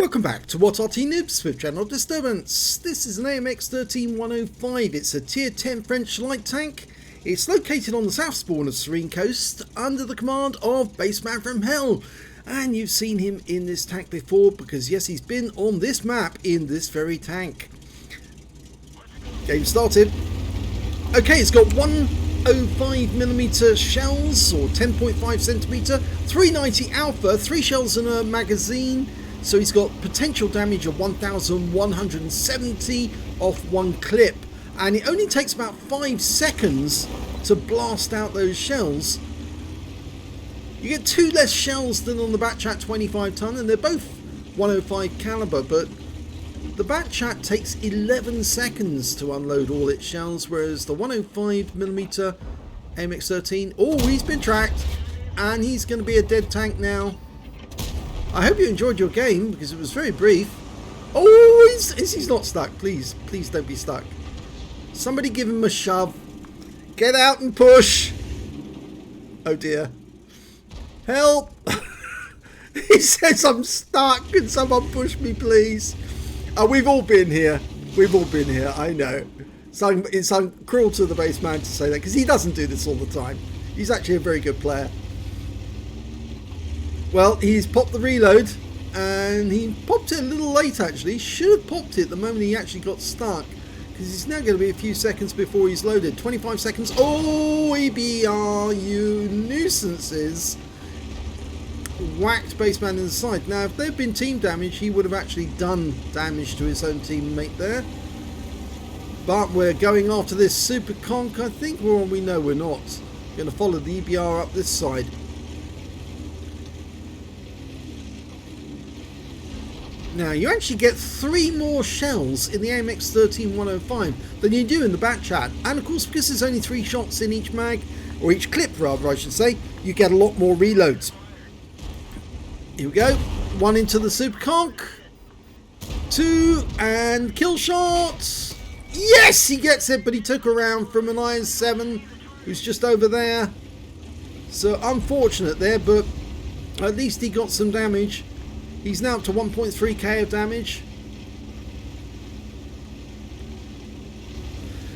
Welcome back to What Arty Noobs with Channel Disturbance. This is an AMX 13105. It's a tier 10 French light tank. It's located on the south spawn of Serene Coast under the command of BassmanFromHell. And you've seen him in this tank before because yes, he's been on this map in this very tank. Game started. Okay, it's got 105mm shells or 10.5cm, 390 alpha, 3 shells in a magazine. So he's got potential damage of 1170 off one clip, and it only takes about 5 seconds to blast out those shells. You get 2 less shells than on the Batchat 25 ton, and they're both 105 caliber, but the Batchat takes 11 seconds to unload all its shells, whereas the 105mm AMX 13, oh, he's been tracked, and he's going to be a dead tank now. I hope you enjoyed your game because it was very brief. Oh, he's not stuck. Please don't be stuck. Somebody give him a shove. Get out and push. Oh dear. Help. He says I'm stuck. Can someone push me, please? Oh, we've all been here. We've all been here. I know. So it's cruel to the base man to say that because he doesn't do this all the time. He's actually a very good player. Well, he's popped the reload, and he popped it a little late actually. Should have popped it the moment he actually got stuck, because it's now going to be a few seconds before he's loaded. 25 seconds. Oh, EBR, you nuisances. Whacked baseman in the side. Now, if there had been team damage, he would have actually done damage to his own teammate there. But we're going after this super conk, I think, or we know we're not. Going to follow the EBR up this side. Now, you actually get 3 more shells in the AMX 13105 than you do in the Batchat. And of course, because there's only 3 shots in each mag, or each clip rather I should say, you get a lot more reloads. Here we go. 1 into the super conk. 2 and kill shot. Yes, he gets it, but he took a round from an IS-7 who's just over there. So unfortunate there, but at least he got some damage. He's now up to 1.3k of damage.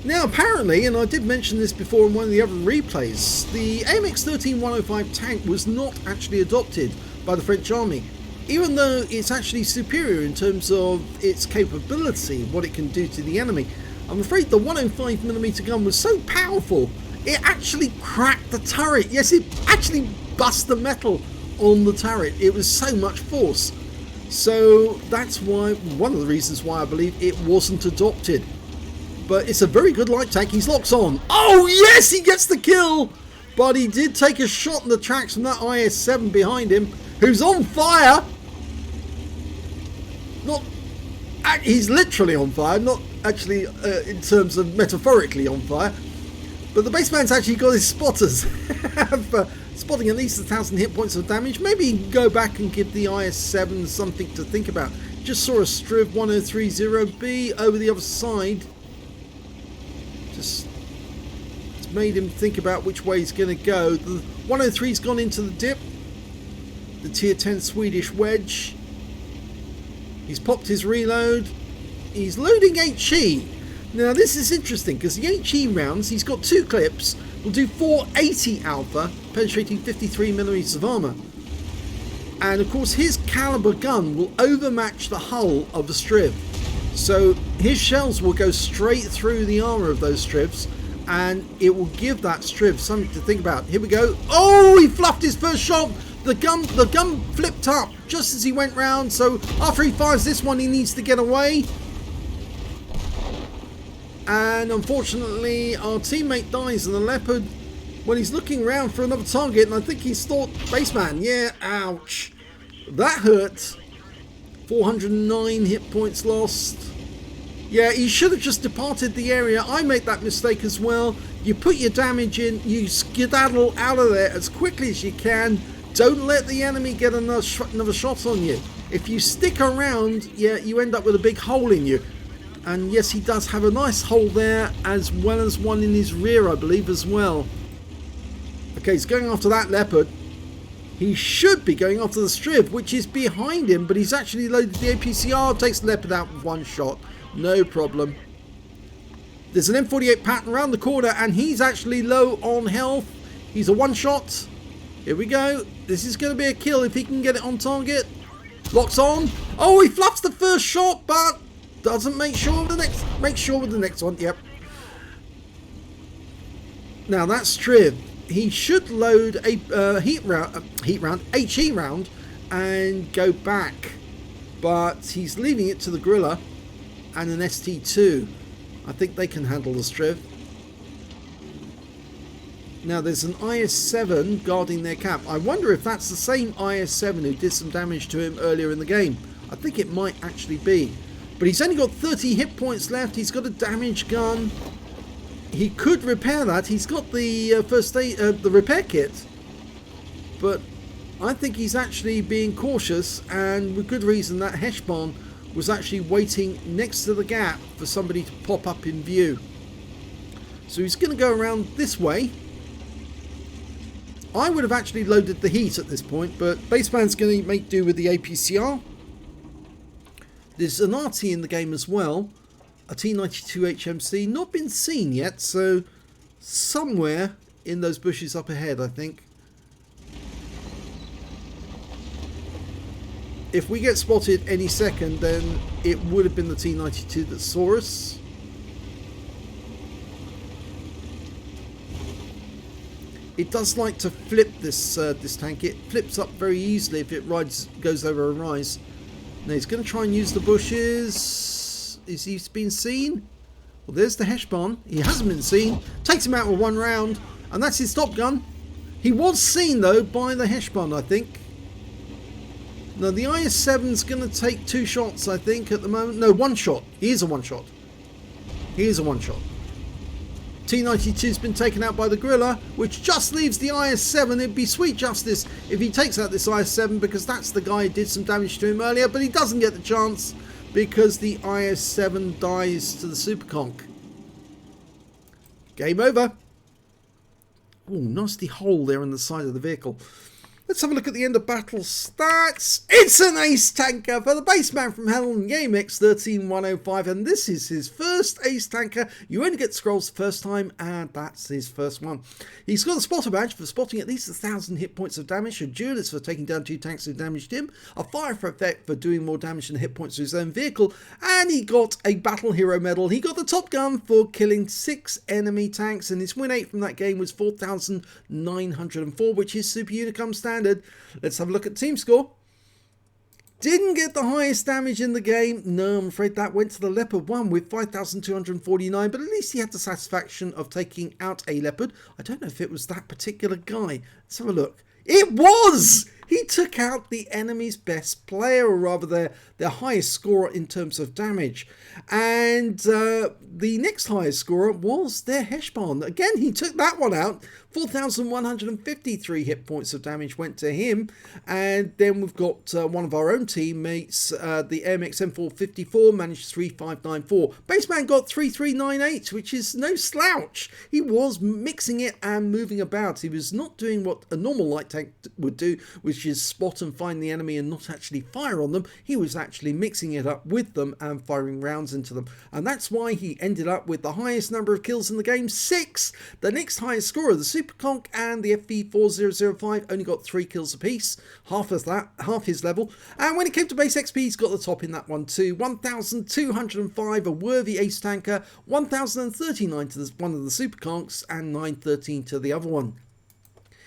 Now apparently, and I did mention this before in one of the other replays, the AMX 13105 tank was not actually adopted by the French army. Even though it's actually superior in terms of its capability, what it can do to the enemy. I'm afraid the 105mm gun was so powerful, it actually cracked the turret. Yes, it actually bust the metal on the turret. It was so much force, so that's why, one of the reasons why I believe it wasn't adopted. But it's a very good light tank. He's locked on. Oh yes, he gets the kill, but he did take a shot in the tracks from that IS-7 behind him, who's on fire. He's literally on fire, not actually in terms of metaphorically on fire. But the baseman's actually got his spotters for spotting at least 1,000 hit points of damage. Maybe he can go back and give the IS-7 something to think about. Just saw a Striv 1030B over the other side. Just it's made him think about which way he's going to go. The 103's gone into the dip. The tier 10 Swedish wedge. He's popped his reload. He's loading HE. Now this is interesting because the HE rounds, he's got 2 clips, will do 480 alpha, penetrating 53mm of armour. And of course his caliber gun will overmatch the hull of the Striv. So his shells will go straight through the armour of those Strivs, and it will give that Striv something to think about. Here we go. Oh, he fluffed his first shot. The gun flipped up just as he went round, so after he fires this one he needs to get away. And unfortunately our teammate dies, and the Leopard, when he's looking around for another target, and I think he's thought baseman. Yeah, ouch, that hurt. 409 hit points lost. Yeah, he should have just departed the area. I make that mistake as well. You put your damage in, you skedaddle out of there as quickly as you can. Don't let the enemy get another shot on you. If you stick around, yeah, you end up with a big hole in you. And yes, he does have a nice hole there, as well as one in his rear, I believe, as well. Okay, he's going after that Leopard. He should be going after the Striv, which is behind him, but he's actually loaded the APCR, takes the Leopard out with one shot. No problem. There's an M48 pattern around the corner, and he's actually low on health. He's a one-shot. Here we go. This is going to be a kill if he can get it on target. Locks on. Oh, he fluffs the first shot, but doesn't make sure with the next. Make sure with the next one. Yep. Now that's Striv. He should load a HE round, and go back, but he's leaving it to the Gorilla and an ST2. I think they can handle the Striv. Now there's an IS-7 guarding their cap. I wonder if that's the same IS-7 who did some damage to him earlier in the game. I think it might actually be. But he's only got 30 hit points left. He's got a damaged gun. He could repair that. He's got the first aid, the repair kit. But I think he's actually being cautious, and with good reason. That Heshbon was actually waiting next to the gap for somebody to pop up in view. So he's going to go around this way. I would have actually loaded the heat at this point, but Bassman's going to make do with the APCR. There's an Arty in the game as well, a T92 HMC, not been seen yet, so somewhere in those bushes up ahead, I think. If we get spotted any second, then it would have been the T92 that saw us. It does like to flip this this tank. It flips up very easily if it goes over a rise. Now he's going to try and use the bushes. Is he been seen? Well, there's the Heshbon. He hasn't been seen. Takes him out with one round, and that's his top gun. He was seen though by the Heshbon, I think. Now the IS-7's going to take 2 shots, I think, at the moment. No, 1 shot. He is a 1 shot. He is a 1 shot. T92's been taken out by the Gorilla, which just leaves the IS-7. It'd be sweet justice if he takes out this IS-7, because that's the guy who did some damage to him earlier, but he doesn't get the chance because the IS-7 dies to the Superconk. Game over. Oh, nasty hole there in the side of the vehicle. Let's have a look at the end of battle stats. It's an ace tanker for the Bassman from Hell in AMX 13105, and this is his first ace tanker. You only get scrolls the first time, and that's his first one. He's got a spotter badge for spotting at least 1,000 hit points of damage, a duelist for taking down 2 tanks who damaged him, a fire effect for doing more damage than hit points to his own vehicle, and he got a battle hero medal. He got the top gun for killing 6 enemy tanks, and his win rate from that game was 4,904, which is super unicum standard. Let's have a look at team score. Didn't get the highest damage in the game. No, I'm afraid that went to the Leopard 1 with 5,249, but at least he had the satisfaction of taking out a Leopard. I don't know if it was that particular guy. Let's have a look. It was! He took out the enemy's best player, or rather their highest scorer in terms of damage. And the next highest scorer was their Heshbon. Again, he took that one out. 4,153 hit points of damage went to him. And then we've got one of our own teammates, the AMX M454, managed 3594. Bassman got 3398, which is no slouch. He was mixing it and moving about. He was not doing what a normal light tank would do, which is spot and find the enemy and not actually fire on them. He was actually mixing it up with them and firing rounds into them. And that's why he ended up with the highest number of kills in the game, 6. The next highest scorer, the Superconk and the FV4005, only got 3 kills apiece, half of that, half his level. And when it came to base XP, he's got the top in that one too. 1,205, a worthy ace tanker, 1,039 to one of the Superconks, and 913 to the other one.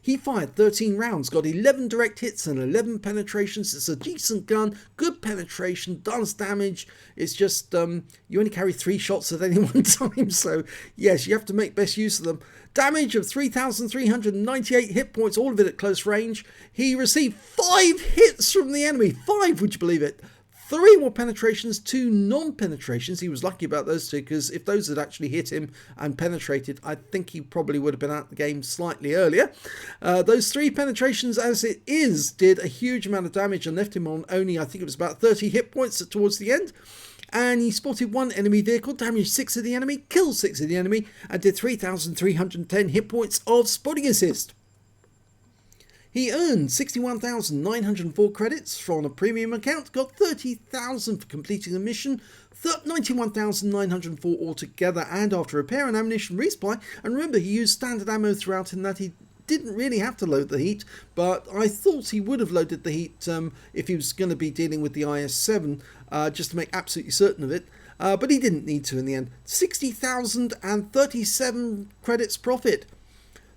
He fired 13 rounds, got 11 direct hits and 11 penetrations. It's a decent gun, good penetration, does damage. It's just you only carry 3 shots at any one time, so yes, you have to make best use of them. Damage of 3,398 hit points, all of it at close range. He received 5 hits from the enemy. 5, would you believe it? 3 were penetrations, 2 non-penetrations. He was lucky about those 2, because if those had actually hit him and penetrated, I think he probably would have been out of the game slightly earlier. Those 3 penetrations, as it is, did a huge amount of damage and left him on only, I think it was about 30 hit points towards the end. And he spotted 1 enemy vehicle, damaged 6 of the enemy, killed 6 of the enemy, and did 3,310 hit points of spotting assist. He earned 61,904 credits from a premium account, got 30,000 for completing the mission, 91,904 altogether, and after repair and ammunition resupply. And remember, he used standard ammo throughout in that he didn't really have to load the heat, but I thought he would have loaded the heat if he was going to be dealing with the IS-7, just to make absolutely certain of it. But he didn't need to in the end. 60,037 credits profit.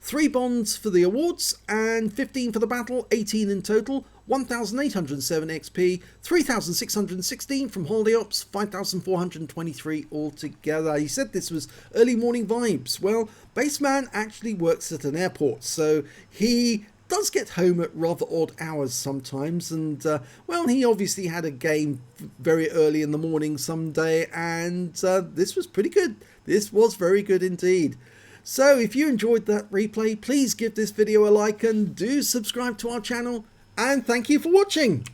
3 bonds for the awards and 15 for the battle, 18 in total, 1,807 XP, 3,616 from holiday ops, 5,423 altogether. He said this was early morning vibes. Well, Bassman actually works at an airport, so he does get home at rather odd hours sometimes, and well, he obviously had a game very early in the morning someday, and this was pretty good. This was very good indeed. So if you enjoyed that replay, please give this video a like and do subscribe to our channel, and thank you for watching.